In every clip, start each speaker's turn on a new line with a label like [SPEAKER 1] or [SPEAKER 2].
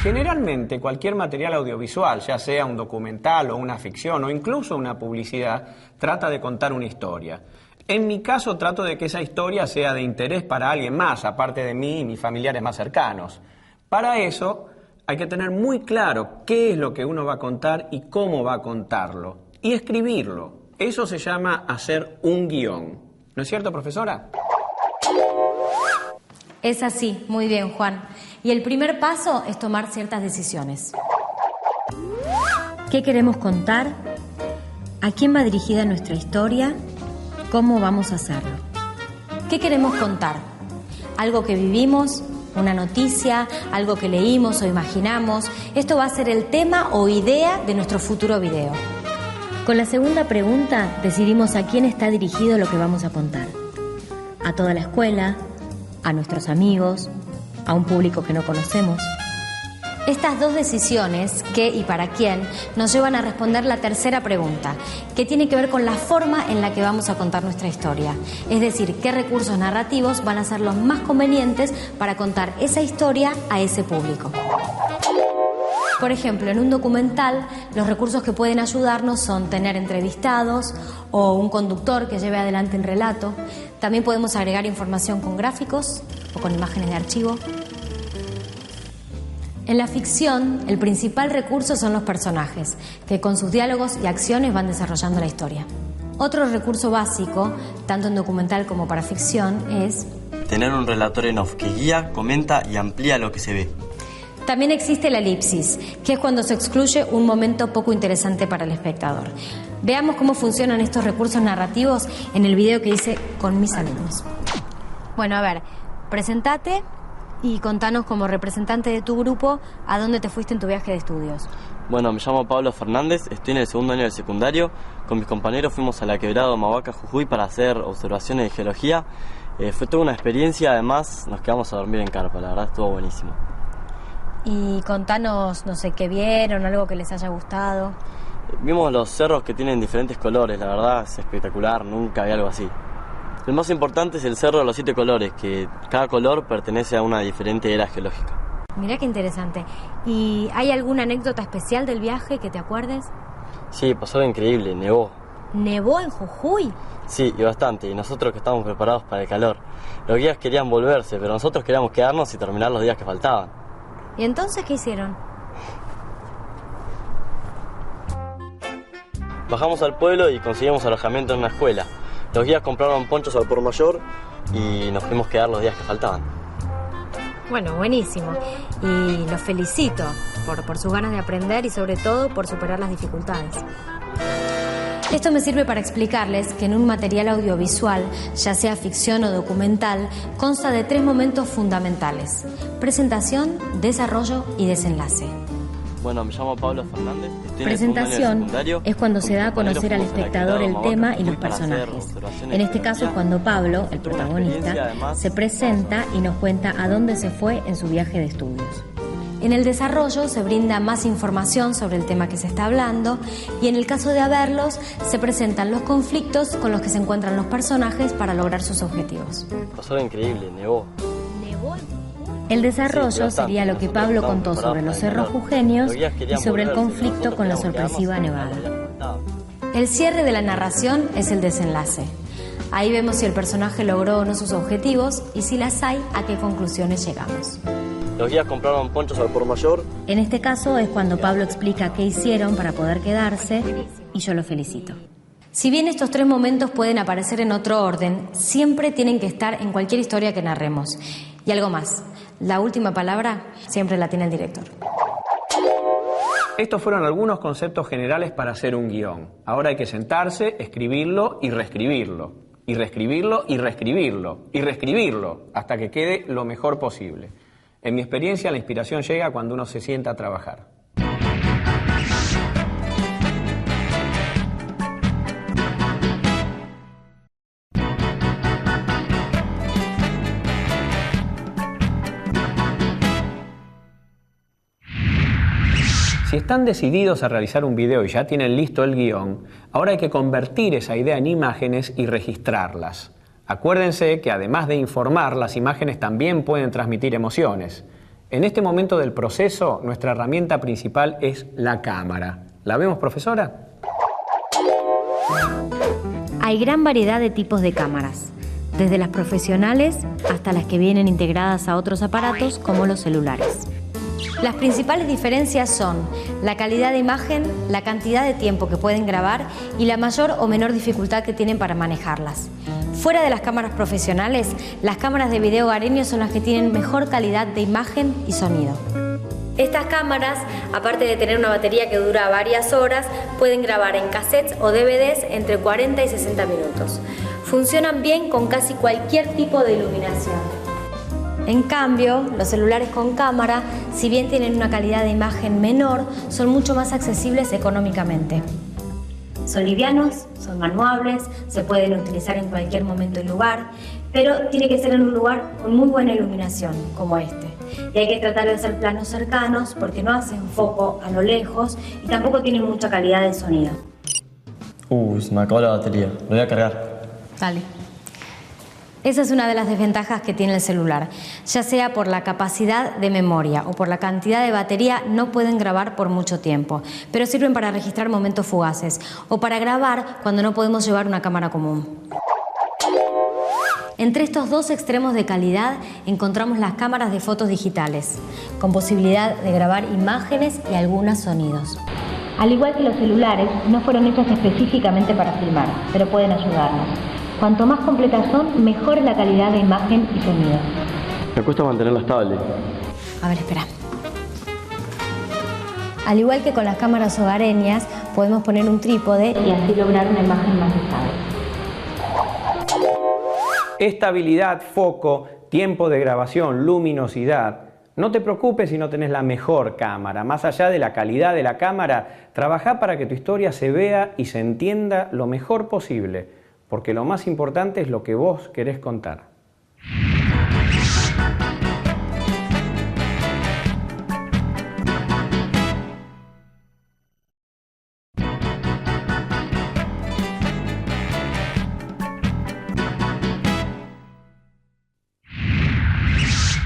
[SPEAKER 1] Generalmente cualquier material audiovisual, ya sea un documental o una ficción o incluso una publicidad, trata de contar una historia. En mi caso trato de que esa historia sea de interés para alguien más, aparte de mí y mis familiares más cercanos. Para eso hay que tener muy claro qué es lo que uno va a contar y cómo va a contarlo. Y escribirlo. Eso se llama hacer un guión. ¿No es cierto, profesora?
[SPEAKER 2] Es así, muy bien, Juan. Y el primer paso es tomar ciertas decisiones. ¿Qué queremos contar? ¿A quién va dirigida nuestra historia? ¿Cómo vamos a hacerlo? ¿Qué queremos contar? ¿Algo que vivimos? ¿Una noticia? ¿Algo que leímos o imaginamos? Esto va a ser el tema o idea de nuestro futuro video. Con la segunda pregunta decidimos a quién está dirigido lo que vamos a contar. ¿A toda la escuela? ¿A nuestros amigos? ¿A un público que no conocemos? Estas dos decisiones, qué y para quién, nos llevan a responder la tercera pregunta, que tiene que ver con la forma en la que vamos a contar nuestra historia. Es decir, qué recursos narrativos van a ser los más convenientes para contar esa historia a ese público. Por ejemplo, en un documental, los recursos que pueden ayudarnos son tener entrevistados o un conductor que lleve adelante el relato. También podemos agregar información con gráficos o con imágenes de archivo. En la ficción, el principal recurso son los personajes, que con sus diálogos y acciones van desarrollando la historia. Otro recurso básico, tanto en documental como para ficción, es
[SPEAKER 3] tener un relator en off que guía, comenta y amplía lo que se ve.
[SPEAKER 2] También existe la elipsis, que es cuando se excluye un momento poco interesante para el espectador. Veamos cómo funcionan estos recursos narrativos en el video que hice con mis alumnos. Bueno, a ver, presentate y contanos como representante de tu grupo a dónde te fuiste en tu viaje de estudios.
[SPEAKER 3] Bueno, me llamo Pablo Fernández, estoy en el segundo año del secundario. Con mis compañeros fuimos a la quebrada Humahuaca, Jujuy, para hacer observaciones de geología. Fue toda una experiencia, además nos quedamos a dormir en carpa, la verdad estuvo buenísimo.
[SPEAKER 2] Y contanos, no sé, qué vieron, algo que les haya gustado.
[SPEAKER 3] Vimos los cerros que tienen diferentes colores, la verdad es espectacular, nunca vi algo así. El más importante es el cerro de los 7 colores, que cada color pertenece a una diferente era geológica.
[SPEAKER 2] Mirá qué interesante. ¿Y hay alguna anécdota especial del viaje que te acuerdes?
[SPEAKER 3] Sí, pasó algo increíble, nevó.
[SPEAKER 2] ¿Nevó en Jujuy?
[SPEAKER 3] Sí, y bastante, y nosotros que estábamos preparados para el calor. Los guías querían volverse, pero nosotros queríamos quedarnos y terminar los días que faltaban.
[SPEAKER 2] ¿Y entonces qué hicieron?
[SPEAKER 3] Bajamos al pueblo y conseguimos alojamiento en una escuela. Los guías compraron ponchos al por mayor y nos pudimos quedar los días que faltaban.
[SPEAKER 2] Bueno, buenísimo. Y los felicito por sus ganas de aprender y sobre todo por superar las dificultades. Esto me sirve para explicarles que en un material audiovisual, ya sea ficción o documental, consta de 3 momentos fundamentales: presentación, desarrollo y desenlace.
[SPEAKER 3] Bueno, me llamo Pablo Fernández.
[SPEAKER 2] Presentación es cuando se da a conocer al espectador el tema y los personajes. En este caso es cuando Pablo, el protagonista, se presenta y nos cuenta a dónde se fue en su viaje de estudios. En el desarrollo se brinda más información sobre el tema que se está hablando y en el caso de haberlos se presentan los conflictos con los que se encuentran los personajes para lograr sus objetivos.
[SPEAKER 3] Pasó increíble, nevó.
[SPEAKER 2] El desarrollo sería lo que Pablo contó sobre los cerros jujeños y sobre el conflicto con la sorpresiva nevada. El cierre de la narración es el desenlace. Ahí vemos si el personaje logró o no sus objetivos y si las hay, a qué conclusiones llegamos.
[SPEAKER 3] Los guías compraron ponchos al por mayor.
[SPEAKER 2] En este caso es cuando Pablo explica qué hicieron para poder quedarse y yo lo felicito. Si bien estos 3 momentos pueden aparecer en otro orden, siempre tienen que estar en cualquier historia que narremos. Y algo más, la última palabra siempre la tiene el director.
[SPEAKER 1] Estos fueron algunos conceptos generales para hacer un guión. Ahora hay que sentarse, escribirlo y reescribirlo. Y reescribirlo y reescribirlo. Y reescribirlo hasta que quede lo mejor posible. En mi experiencia, la inspiración llega cuando uno se sienta a trabajar. Si están decididos a realizar un video y ya tienen listo el guión, ahora hay que convertir esa idea en imágenes y registrarlas. Acuérdense que además de informar, las imágenes también pueden transmitir emociones. En este momento del proceso, nuestra herramienta principal es la cámara. ¿La vemos, profesora?
[SPEAKER 2] Hay gran variedad de tipos de cámaras, desde las profesionales hasta las que vienen integradas a otros aparatos como los celulares. Las principales diferencias son la calidad de imagen, la cantidad de tiempo que pueden grabar y la mayor o menor dificultad que tienen para manejarlas. Fuera de las cámaras profesionales, las cámaras de video hogareño son las que tienen mejor calidad de imagen y sonido. Estas cámaras, aparte de tener una batería que dura varias horas, pueden grabar en cassettes o DVDs entre 40 y 60 minutos. Funcionan bien con casi cualquier tipo de iluminación. En cambio, los celulares con cámara, si bien tienen una calidad de imagen menor, son mucho más accesibles económicamente. Son livianos, son manuables, se pueden utilizar en cualquier momento y lugar, pero tiene que ser en un lugar con muy buena iluminación, como este. Y hay que tratar de hacer planos cercanos porque no hacen foco a lo lejos y tampoco tienen mucha calidad de sonido.
[SPEAKER 3] Se me acabó la batería. Lo voy a cargar.
[SPEAKER 2] Dale. Esa es una de las desventajas que tiene el celular. Ya sea por la capacidad de memoria o por la cantidad de batería, no pueden grabar por mucho tiempo, pero sirven para registrar momentos fugaces o para grabar cuando no podemos llevar una cámara común. Entre estos dos extremos de calidad encontramos las cámaras de fotos digitales, con posibilidad de grabar imágenes y algunos sonidos. Al igual que los celulares, no fueron hechas específicamente para filmar, pero pueden ayudarnos. Cuanto más completas son, mejor es la calidad de imagen y sonido.
[SPEAKER 3] Me cuesta mantenerla estable.
[SPEAKER 2] A ver, espera. Al igual que con las cámaras hogareñas, podemos poner un trípode y así lograr una imagen más estable.
[SPEAKER 1] Estabilidad, foco, tiempo de grabación, luminosidad. No te preocupes si no tenés la mejor cámara. Más allá de la calidad de la cámara, trabajá para que tu historia se vea y se entienda lo mejor posible, porque lo más importante es lo que vos querés contar.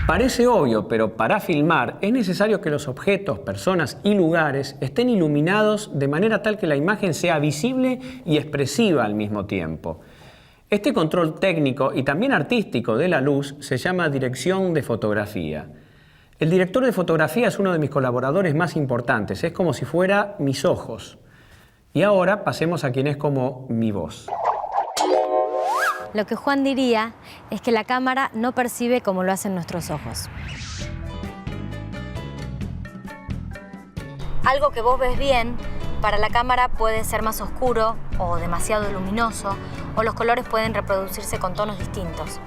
[SPEAKER 1] Parece obvio, pero para filmar es necesario que los objetos, personas y lugares estén iluminados de manera tal que la imagen sea visible y expresiva al mismo tiempo. Este control técnico y también artístico de la luz se llama dirección de fotografía. El director de fotografía es uno de mis colaboradores más importantes, es como si fuera mis ojos. Y ahora pasemos a quien es como mi voz.
[SPEAKER 2] Lo que Juan diría es que la cámara no percibe como lo hacen nuestros ojos. Algo que vos ves bien, para la cámara puede ser más oscuro o demasiado luminoso, o los colores pueden reproducirse con tonos distintos.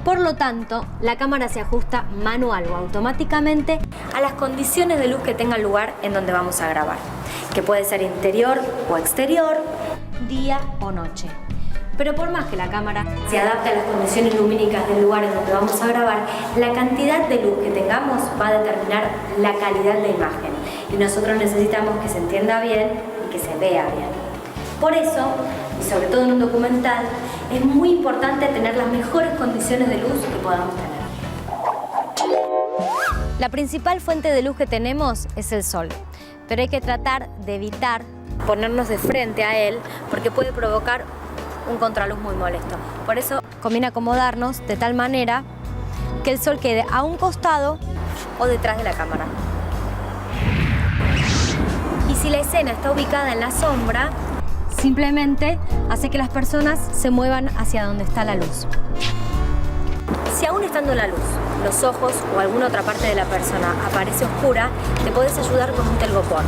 [SPEAKER 2] Por lo tanto, la cámara se ajusta manual o automáticamente a las condiciones de luz que tenga el lugar en donde vamos a grabar, que puede ser interior o exterior, día o noche. Pero por más que la cámara se adapte a las condiciones lumínicas del lugar en donde vamos a grabar, la cantidad de luz que tengamos va a determinar la calidad de imagen. Y nosotros necesitamos que se entienda bien y que se vea bien. Por eso, y sobre todo en un documental, es muy importante tener las mejores condiciones de luz que podamos tener. La principal fuente de luz que tenemos es el sol, pero hay que tratar de evitar ponernos de frente a él porque puede provocar un contraluz muy molesto. Por eso conviene acomodarnos de tal manera que el sol quede a un costado o detrás de la cámara. Y si la escena está ubicada en la sombra, simplemente hace que las personas se muevan hacia donde está la luz. Si aún estando la luz, los ojos o alguna otra parte de la persona aparece oscura, te podés ayudar con un telgopor,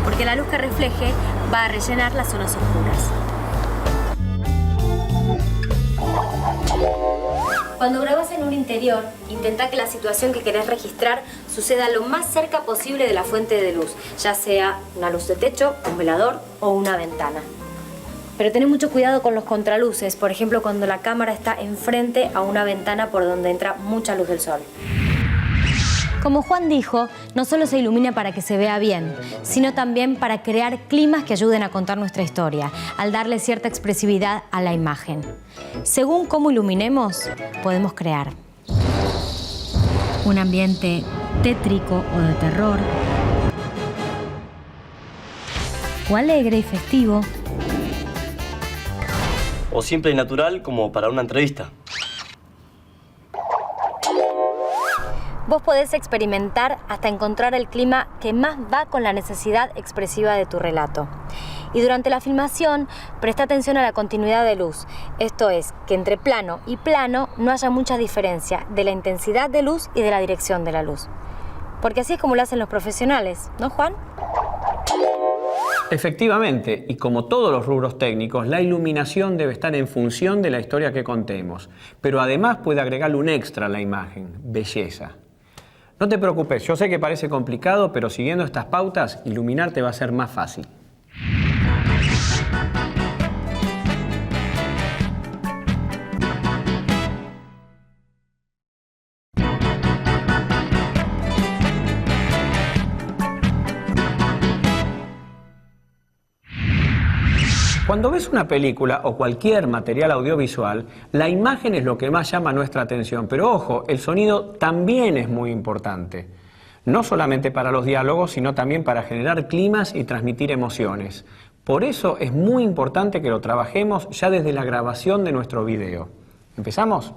[SPEAKER 2] porque la luz que refleje va a rellenar las zonas oscuras. Cuando grabas en un interior, intenta que la situación que querés registrar suceda lo más cerca posible de la fuente de luz, ya sea una luz de techo, un velador o una ventana. Pero ten mucho cuidado con los contraluces, por ejemplo cuando la cámara está enfrente a una ventana por donde entra mucha luz del sol. Como Juan dijo, no solo se ilumina para que se vea bien, sino también para crear climas que ayuden a contar nuestra historia, al darle cierta expresividad a la imagen. Según cómo iluminemos, podemos crear. un ambiente tétrico o de terror, o alegre y festivo,
[SPEAKER 3] o simple y natural como para una entrevista.
[SPEAKER 2] Vos podés experimentar hasta encontrar el clima que más va con la necesidad expresiva de tu relato. Y durante la filmación, presta atención a la continuidad de luz. Esto es, que entre plano y plano no haya mucha diferencia de la intensidad de luz y de la dirección de la luz. Porque así es como lo hacen los profesionales, ¿no, Juan?
[SPEAKER 1] Efectivamente, y como todos los rubros técnicos, la iluminación debe estar en función de la historia que contemos, pero además puede agregarle un extra a la imagen, belleza. No te preocupes, yo sé que parece complicado, pero siguiendo estas pautas, iluminarte va a ser más fácil. Cuando ves una película o cualquier material audiovisual, la imagen es lo que más llama nuestra atención, pero ojo, el sonido también es muy importante. No solamente para los diálogos, sino también para generar climas y transmitir emociones. Por eso es muy importante que lo trabajemos ya desde la grabación de nuestro video. ¿Empezamos?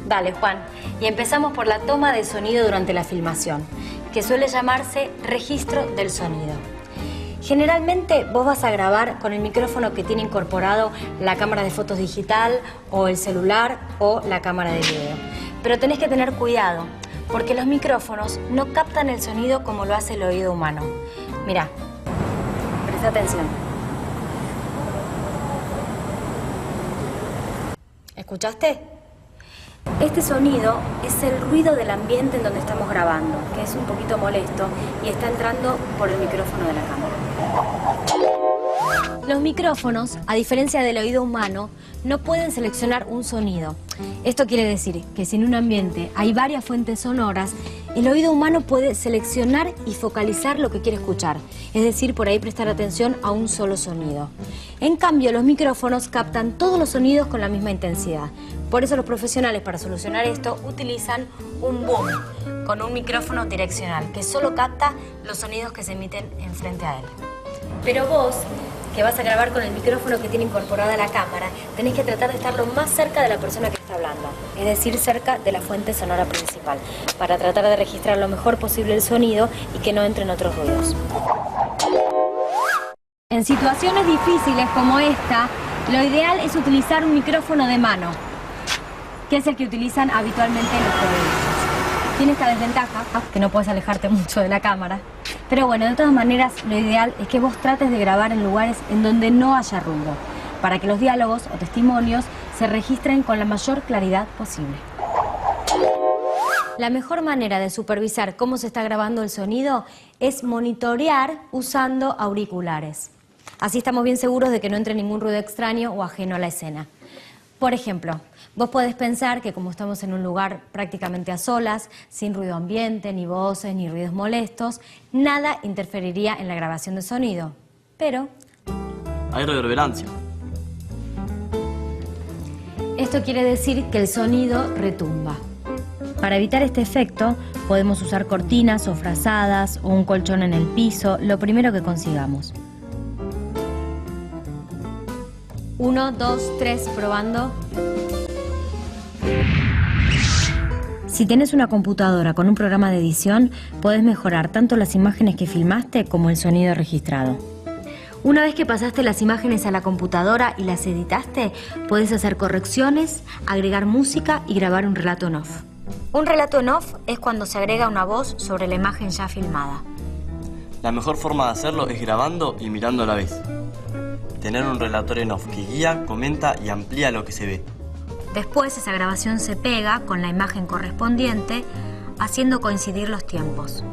[SPEAKER 2] Dale, Juan. Y empezamos por la toma de sonido durante la filmación, que suele llamarse registro del sonido. Generalmente vos vas a grabar con el micrófono que tiene incorporado la cámara de fotos digital o el celular o la cámara de video. Pero tenés que tener cuidado, porque los micrófonos no captan el sonido como lo hace el oído humano. Mirá, presta atención. ¿Escuchaste? Este sonido es el ruido del ambiente en donde estamos grabando, que es un poquito molesto y está entrando por el micrófono de la cámara. Los micrófonos, a diferencia del oído humano, no pueden seleccionar un sonido. Esto quiere decir que si en un ambiente hay varias fuentes sonoras, el oído humano puede seleccionar y focalizar lo que quiere escuchar, es decir, por ahí prestar atención a un solo sonido. En cambio, los micrófonos captan todos los sonidos con la misma intensidad. Por eso los profesionales, para solucionar esto, utilizan un boom con un micrófono direccional que solo capta los sonidos que se emiten enfrente a él. Pero vos, que vas a grabar con el micrófono que tiene incorporada la cámara, tenés que tratar de estar lo más cerca de la persona que está hablando, es decir, cerca de la fuente sonora principal, para tratar de registrar lo mejor posible el sonido y que no entren otros ruidos. En situaciones difíciles como esta, lo ideal es utilizar un micrófono de mano, que es el que utilizan habitualmente los periodistas. Tiene esta desventaja, que no puedes alejarte mucho de la cámara. Pero bueno, de todas maneras, lo ideal es que vos trates de grabar en lugares en donde no haya ruido, para que los diálogos o testimonios se registren con la mayor claridad posible. La mejor manera de supervisar cómo se está grabando el sonido es monitorear usando auriculares. Así estamos bien seguros de que no entre ningún ruido extraño o ajeno a la escena. Por ejemplo, vos podés pensar que como estamos en un lugar prácticamente a solas, sin ruido ambiente, ni voces, ni ruidos molestos, nada interferiría en la grabación de sonido. Pero
[SPEAKER 3] hay reverberancia.
[SPEAKER 2] Esto quiere decir que el sonido retumba. Para evitar este efecto, podemos usar cortinas o frazadas o un colchón en el piso, lo primero que consigamos. 1, 2, 3, probando. Si tienes una computadora con un programa de edición, podés mejorar tanto las imágenes que filmaste como el sonido registrado. Una vez que pasaste las imágenes a la computadora y las editaste, podés hacer correcciones, agregar música y grabar un relato en off. Un relato en off es cuando se agrega una voz sobre la imagen ya filmada.
[SPEAKER 3] La mejor forma de hacerlo es grabando y mirando a la vez. Tener un relator en off que guía, comenta y amplía lo que se ve.
[SPEAKER 2] Después esa grabación se pega con la imagen correspondiente, haciendo coincidir los tiempos.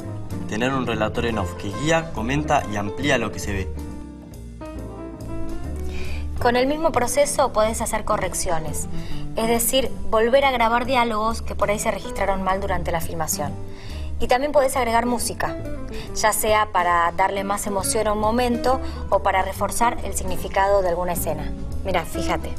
[SPEAKER 3] Tener un relator en off que guía, comenta y amplía lo que se ve.
[SPEAKER 2] Con el mismo proceso podés hacer correcciones, es decir, volver a grabar diálogos que por ahí se registraron mal durante la filmación. Y también podés agregar música, ya sea para darle más emoción a un momento o para reforzar el significado de alguna escena. Mira, fíjate.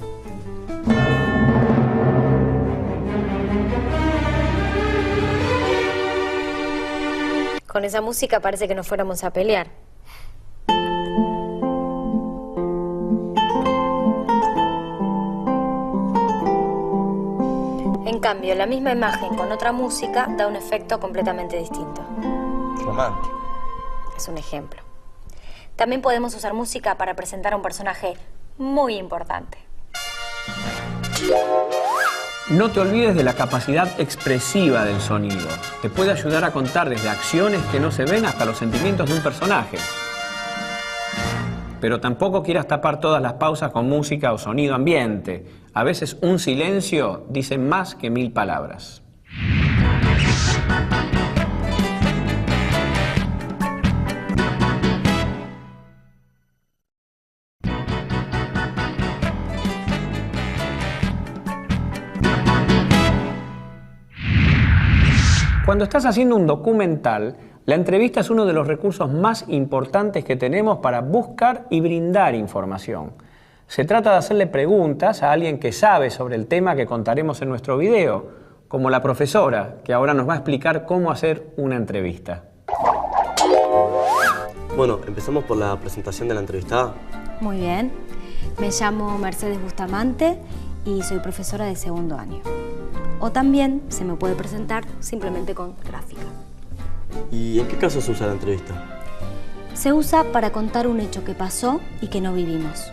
[SPEAKER 2] Con esa música parece que nos fuéramos a pelear. En cambio, la misma imagen con otra música da un efecto completamente distinto.
[SPEAKER 3] Romántico.
[SPEAKER 2] Es un ejemplo. También podemos usar música para presentar a un personaje muy importante.
[SPEAKER 1] No te olvides de la capacidad expresiva del sonido. Te puede ayudar a contar desde acciones que no se ven hasta los sentimientos de un personaje. Pero tampoco quieras tapar todas las pausas con música o sonido ambiente. A veces un silencio dice más que 1000 palabras. Cuando estás haciendo un documental, la entrevista es uno de los recursos más importantes que tenemos para buscar y brindar información. Se trata de hacerle preguntas a alguien que sabe sobre el tema que contaremos en nuestro video, como la profesora, que ahora nos va a explicar cómo hacer una entrevista.
[SPEAKER 3] Bueno, empezamos por la presentación de la entrevistada.
[SPEAKER 2] Muy bien. Me llamo Mercedes Bustamante y soy profesora de segundo año. O también se me puede presentar simplemente con gráfica.
[SPEAKER 3] ¿Y en qué caso se usa la entrevista?
[SPEAKER 2] Se usa para contar un hecho que pasó y que no vivimos.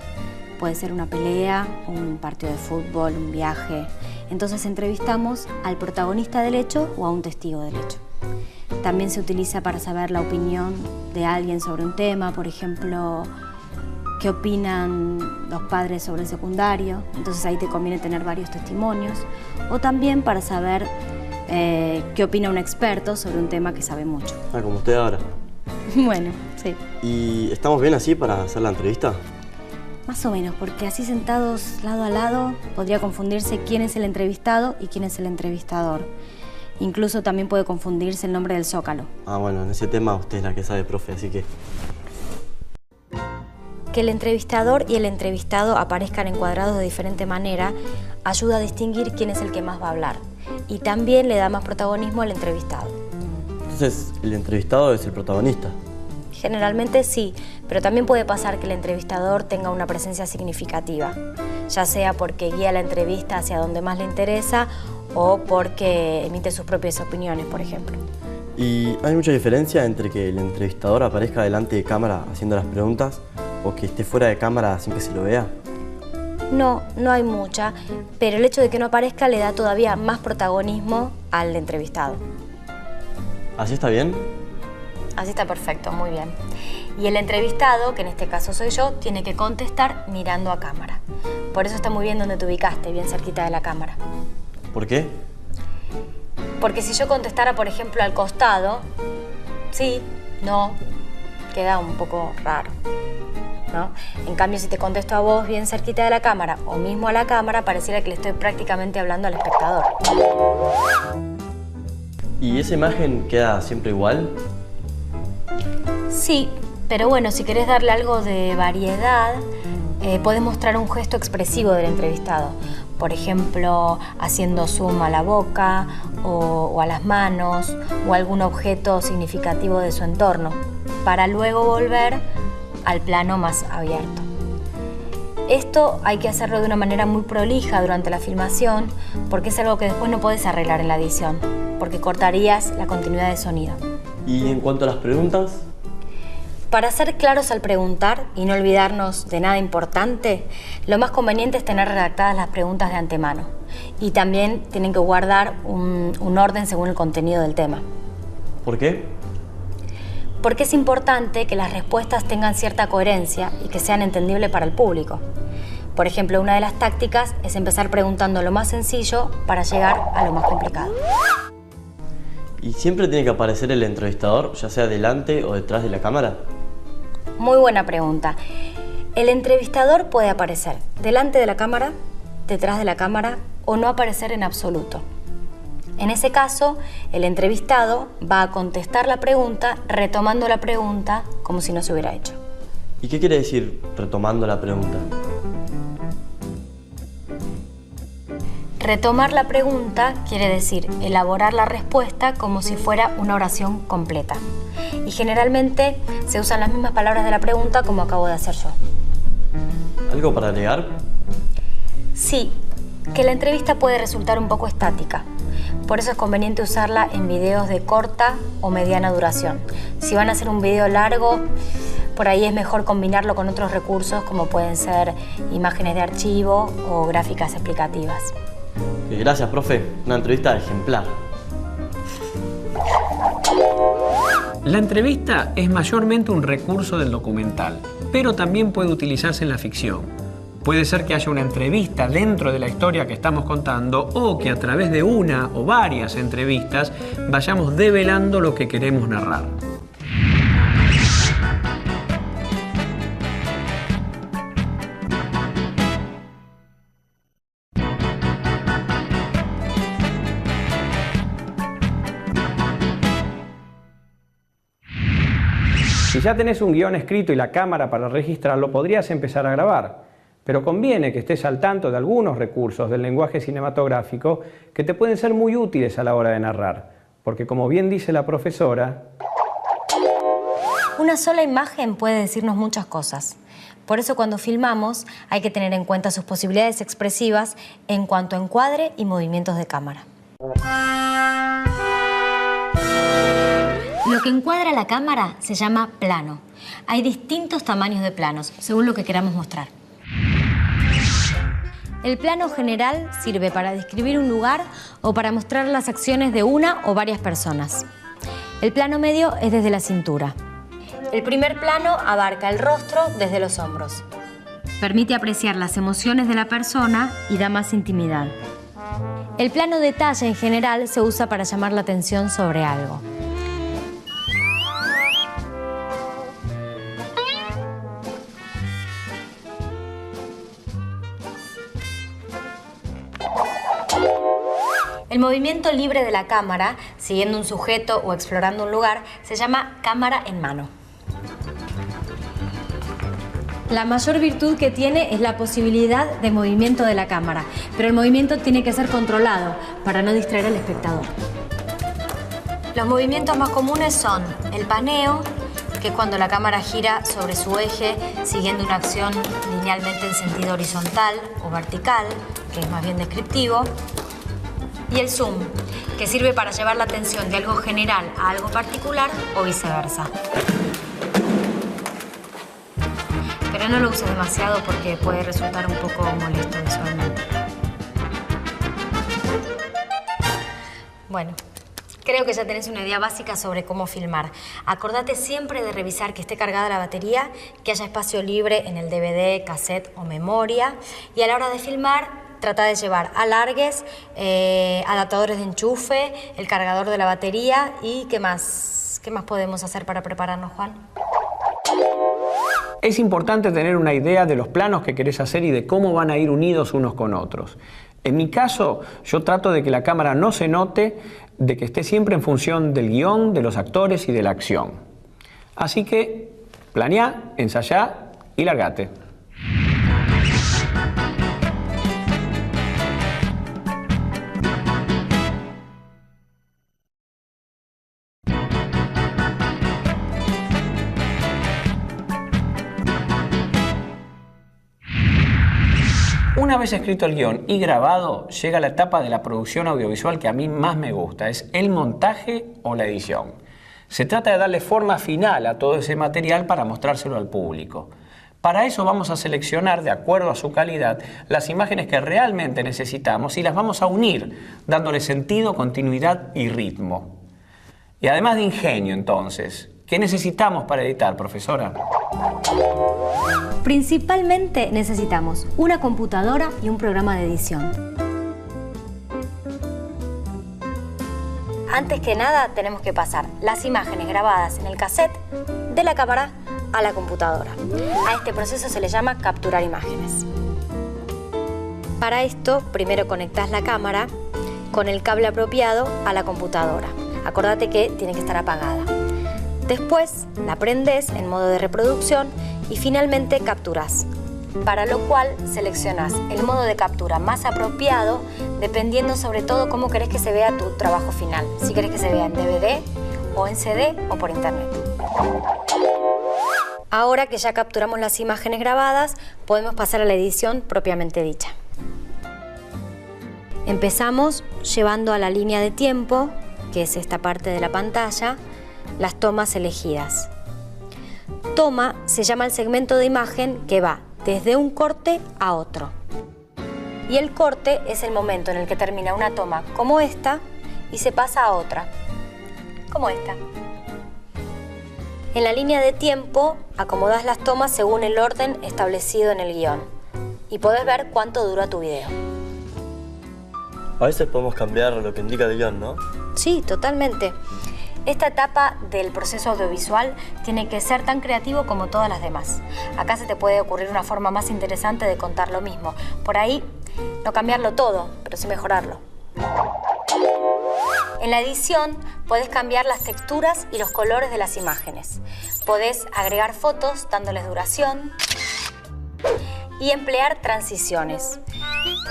[SPEAKER 2] Puede ser una pelea, un partido de fútbol, un viaje. Entonces entrevistamos al protagonista del hecho o a un testigo del hecho. También se utiliza para saber la opinión de alguien sobre un tema, por ejemplo, qué opinan los padres sobre el secundario. Entonces ahí te conviene tener varios testimonios. O también para saber qué opina un experto sobre un tema que sabe mucho.
[SPEAKER 3] Ah, como usted ahora.
[SPEAKER 2] Bueno, sí.
[SPEAKER 3] ¿Y estamos bien así para hacer la entrevista?
[SPEAKER 2] Más o menos, porque así sentados lado a lado podría confundirse quién es el entrevistado y quién es el entrevistador. Incluso también puede confundirse el nombre del zócalo.
[SPEAKER 3] Ah, bueno, en ese tema usted es la que sabe, profe, así que...
[SPEAKER 2] Que el entrevistador y el entrevistado aparezcan encuadrados de diferente manera ayuda a distinguir quién es el que más va a hablar. Y también le da más protagonismo al entrevistado.
[SPEAKER 3] Entonces, ¿el entrevistado es el protagonista?
[SPEAKER 2] Generalmente sí, pero también puede pasar que el entrevistador tenga una presencia significativa, ya sea porque guía la entrevista hacia donde más le interesa o porque emite sus propias opiniones, por ejemplo.
[SPEAKER 3] ¿Y hay mucha diferencia entre que el entrevistador aparezca delante de cámara haciendo las preguntas o que esté fuera de cámara sin que se lo vea?
[SPEAKER 2] No, no hay mucha, pero el hecho de que no aparezca le da todavía más protagonismo al entrevistado.
[SPEAKER 3] ¿Así está bien?
[SPEAKER 2] Así está perfecto, muy bien. Y el entrevistado, que en este caso soy yo, tiene que contestar mirando a cámara. Por eso está muy bien donde te ubicaste, bien cerquita de la cámara.
[SPEAKER 3] ¿Por qué?
[SPEAKER 2] Porque si yo contestara, por ejemplo, al costado, sí, no, queda un poco raro, ¿no? En cambio, si te contesto a vos bien cerquita de la cámara o mismo a la cámara, pareciera que le estoy prácticamente hablando al espectador.
[SPEAKER 3] ¿Y esa imagen queda siempre igual?
[SPEAKER 2] Sí, pero bueno, si querés darle algo de variedad, podés mostrar un gesto expresivo del entrevistado. Por ejemplo, haciendo zoom a la boca o a las manos o algún objeto significativo de su entorno, para luego volver al plano más abierto. Esto hay que hacerlo de una manera muy prolija durante la filmación porque es algo que después no podés arreglar en la edición, porque cortarías la continuidad de sonido.
[SPEAKER 3] ¿Y en cuanto a las preguntas?
[SPEAKER 2] Para ser claros al preguntar y no olvidarnos de nada importante, lo más conveniente es tener redactadas las preguntas de antemano. Y también tienen que guardar un orden según el contenido del tema.
[SPEAKER 3] ¿Por qué?
[SPEAKER 2] Porque es importante que las respuestas tengan cierta coherencia y que sean entendibles para el público. Por ejemplo, una de las tácticas es empezar preguntando lo más sencillo para llegar a lo más complicado.
[SPEAKER 3] ¿Y siempre tiene que aparecer el entrevistador, ya sea delante o detrás de la cámara?
[SPEAKER 2] Muy buena pregunta. El entrevistador puede aparecer delante de la cámara, detrás de la cámara o no aparecer en absoluto. En ese caso, el entrevistado va a contestar la pregunta retomando la pregunta como si no se hubiera hecho.
[SPEAKER 3] ¿Y qué quiere decir retomando la pregunta?
[SPEAKER 2] Retomar la pregunta quiere decir elaborar la respuesta como si fuera una oración completa. Y generalmente se usan las mismas palabras de la pregunta como acabo de hacer yo.
[SPEAKER 3] ¿Algo para agregar?
[SPEAKER 2] Sí, que la entrevista puede resultar un poco estática. Por eso es conveniente usarla en videos de corta o mediana duración. Si van a hacer un video largo, por ahí es mejor combinarlo con otros recursos como pueden ser imágenes de archivo o gráficas explicativas.
[SPEAKER 3] Gracias, profe. Una entrevista ejemplar.
[SPEAKER 1] La entrevista es mayormente un recurso del documental, pero también puede utilizarse en la ficción. Puede ser que haya una entrevista dentro de la historia que estamos contando o que a través de una o varias entrevistas vayamos develando lo que queremos narrar. Si ya tenés un guión escrito y la cámara para registrarlo, podrías empezar a grabar. Pero conviene que estés al tanto de algunos recursos del lenguaje cinematográfico que te pueden ser muy útiles a la hora de narrar. Porque como bien dice la profesora...
[SPEAKER 2] Una sola imagen puede decirnos muchas cosas. Por eso cuando filmamos hay que tener en cuenta sus posibilidades expresivas en cuanto a encuadre y movimientos de cámara. Lo que encuadra la cámara se llama plano. Hay distintos tamaños de planos, según lo que queramos mostrar. El plano general sirve para describir un lugar o para mostrar las acciones de una o varias personas. El plano medio es desde la cintura. El primer plano abarca el rostro desde los hombros. Permite apreciar las emociones de la persona y da más intimidad. El plano detalle en general se usa para llamar la atención sobre algo. El movimiento libre de la cámara, siguiendo un sujeto o explorando un lugar, se llama cámara en mano. La mayor virtud que tiene es la posibilidad de movimiento de la cámara, pero el movimiento tiene que ser controlado para no distraer al espectador. Los movimientos más comunes son el paneo, que es cuando la cámara gira sobre su eje siguiendo una acción linealmente en sentido horizontal o vertical, que es más bien descriptivo, y el zoom, que sirve para llevar la atención de algo general a algo particular o viceversa. Pero no lo uses demasiado porque puede resultar un poco molesto visualmente. Bueno, creo que ya tenés una idea básica sobre cómo filmar. Acordate siempre de revisar que esté cargada la batería, que haya espacio libre en el DVD, cassette o memoria. Y a la hora de filmar, trata de llevar alargues, adaptadores de enchufe, el cargador de la batería y ¿qué más podemos hacer para prepararnos, Juan?
[SPEAKER 1] Es importante tener una idea de los planos que querés hacer y de cómo van a ir unidos unos con otros. En mi caso, yo trato de que la cámara no se note, de que esté siempre en función del guión, de los actores y de la acción. Así que, planeá, ensayá y largate. Una vez escrito el guión y grabado, llega la etapa de la producción audiovisual que a mí más me gusta, es el montaje o la edición. Se trata de darle forma final a todo ese material para mostrárselo al público. Para eso vamos a seleccionar, de acuerdo a su calidad, las imágenes que realmente necesitamos y las vamos a unir, dándole sentido, continuidad y ritmo. Y además de ingenio, entonces, ¿qué necesitamos para editar, profesora?
[SPEAKER 2] Principalmente necesitamos una computadora y un programa de edición. Antes que nada tenemos que pasar las imágenes grabadas en el cassette de la cámara a la computadora. A este proceso se le llama capturar imágenes. Para esto, primero conectás la cámara con el cable apropiado a la computadora. Acordate que tiene que estar apagada. Después la prendés en modo de reproducción y finalmente capturás para lo cual seleccionás el modo de captura más apropiado dependiendo sobre todo cómo querés que se vea tu trabajo final. Si querés que se vea en DVD o en CD o por internet. Ahora que ya capturamos las imágenes grabadas, podemos pasar a la edición propiamente dicha. Empezamos llevando a la línea de tiempo, que es esta parte de la pantalla, las tomas elegidas. Toma se llama el segmento de imagen que va desde un corte a otro. Y el corte es el momento en el que termina una toma como esta y se pasa a otra, como esta. En la línea de tiempo acomodás las tomas según el orden establecido en el guión y podés ver cuánto dura tu video.
[SPEAKER 3] A veces podemos cambiar lo que indica el guión, ¿no?
[SPEAKER 2] Sí, totalmente. Esta etapa del proceso audiovisual tiene que ser tan creativo como todas las demás. Acá se te puede ocurrir una forma más interesante de contar lo mismo. Por ahí, no cambiarlo todo, pero sí mejorarlo. En la edición podés cambiar las texturas y los colores de las imágenes. Podés agregar fotos dándoles duración y emplear transiciones.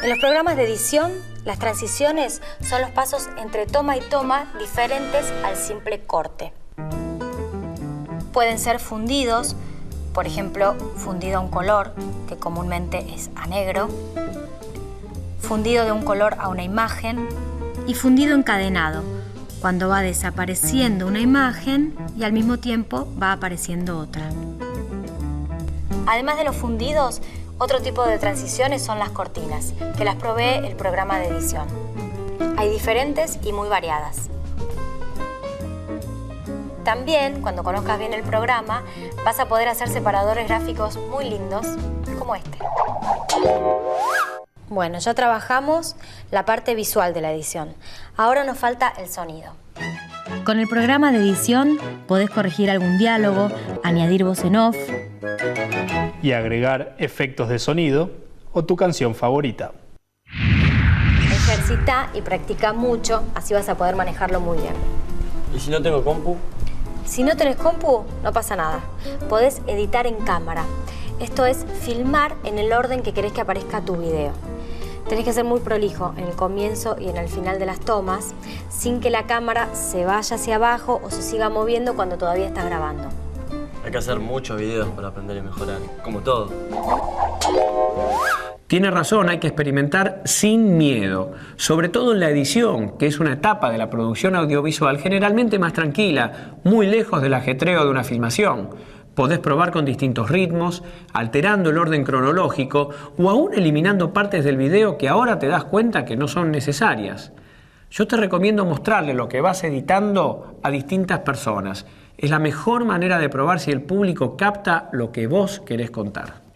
[SPEAKER 2] En los programas de edición, las transiciones son los pasos entre toma y toma diferentes al simple corte. Pueden ser fundidos, por ejemplo, fundido a un color, que comúnmente es a negro, fundido de un color a una imagen, y fundido encadenado, cuando va desapareciendo una imagen y al mismo tiempo va apareciendo otra. Además de los fundidos, otro tipo de transiciones son las cortinas, que las provee el programa de edición. Hay diferentes y muy variadas. También, cuando conozcas bien el programa, vas a poder hacer separadores gráficos muy lindos, como este. Bueno, ya trabajamos la parte visual de la edición. Ahora nos falta el sonido. Con el programa de edición podés corregir algún diálogo, añadir voz en off
[SPEAKER 4] y agregar efectos de sonido o tu canción favorita.
[SPEAKER 2] Ejercita y practica mucho, así vas a poder manejarlo muy bien.
[SPEAKER 3] ¿Y si no tengo compu?
[SPEAKER 2] Si no tenés compu, no pasa nada. Podés editar en cámara. Esto es filmar en el orden que querés que aparezca tu video. Tenés que ser muy prolijo en el comienzo y en el final de las tomas, sin que la cámara se vaya hacia abajo o se siga moviendo cuando todavía estás grabando.
[SPEAKER 3] Hay que hacer muchos videos para aprender y mejorar, como todo.
[SPEAKER 1] Tiene razón, hay que experimentar sin miedo, sobre todo en la edición, que es una etapa de la producción audiovisual generalmente más tranquila, muy lejos del ajetreo de una filmación. Podés probar con distintos ritmos, alterando el orden cronológico o aún eliminando partes del video que ahora te das cuenta que no son necesarias. Yo te recomiendo mostrarle lo que vas editando a distintas personas. Es la mejor manera de probar si el público capta lo que vos querés contar.